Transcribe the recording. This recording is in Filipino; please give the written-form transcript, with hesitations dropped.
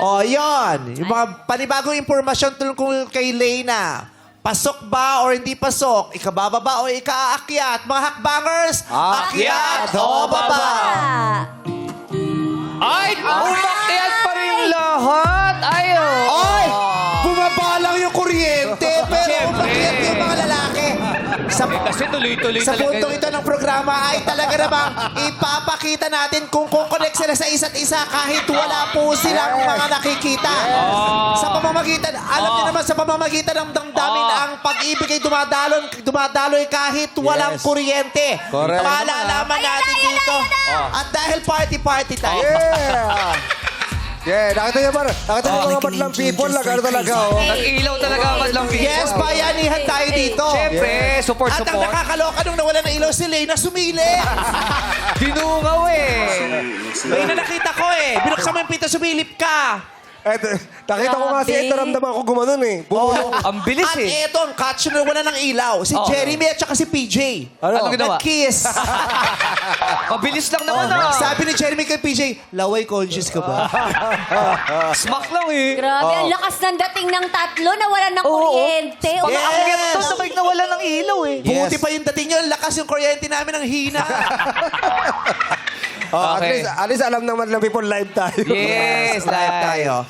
O, yun. Yung mga panibagong impormasyon tungkol kay Leyna. Pasok ba or hindi pasok? Ikabababa o ikaakyat? Mga hakbangers, akyat o baba? Ay, umakyat pa rin lahat. Ayo. Oy! Bumaba lang yung kuryente, pero umakyat yung mga lalaki. Kasi tuloy-tuloy Sa talaga. puntong ito ng programa ay talaga namang ipapakita natin kung kukonect sila sa isa't isa kahit wala po silang mga nakikita. Sa pamamagitan, alam niyo naman, sa pamamagitan ng damdamin ang pag-ibig ay dumadaloy kahit walang kuryente. Correct. Malalaman natin dito. At dahil party-party tayo. Nakita niyo ba? Nakita niyo mga madlang people na gano'n talaga, oh. Nag-ilaw talaga ang madlang people. Yes, bayanihan tayo dito. Siyempre, support. At ang nakakaloka nung nawala ng ilaw si Leyna, sumili. Dinungaw eh. Leyna, nakita ko eh. Binuksan mo yung pinto, sumilip ka. Nakita ko nga si naramdaman ko gumanon eh. Ang bilis At eh. eto ang catch na wala ng ilaw. Si Jeremy at saka si PJ. Ano ginawa? Nag-kiss. Mabilis lang naman ah. Sabi ni Jeremy kay PJ, laway conscious ka ba? Smack lang eh. Grabe, ang lakas ng dating ng tatlo na wala ng kuryente. Yes. Pag-aakyat to, sabay nawala ng ilaw eh. Buti pa yung dating nyo, lakas yung kuryente namin ng hina. At Okay. least alam ng madlang people live tayo. Yes, Live tayo.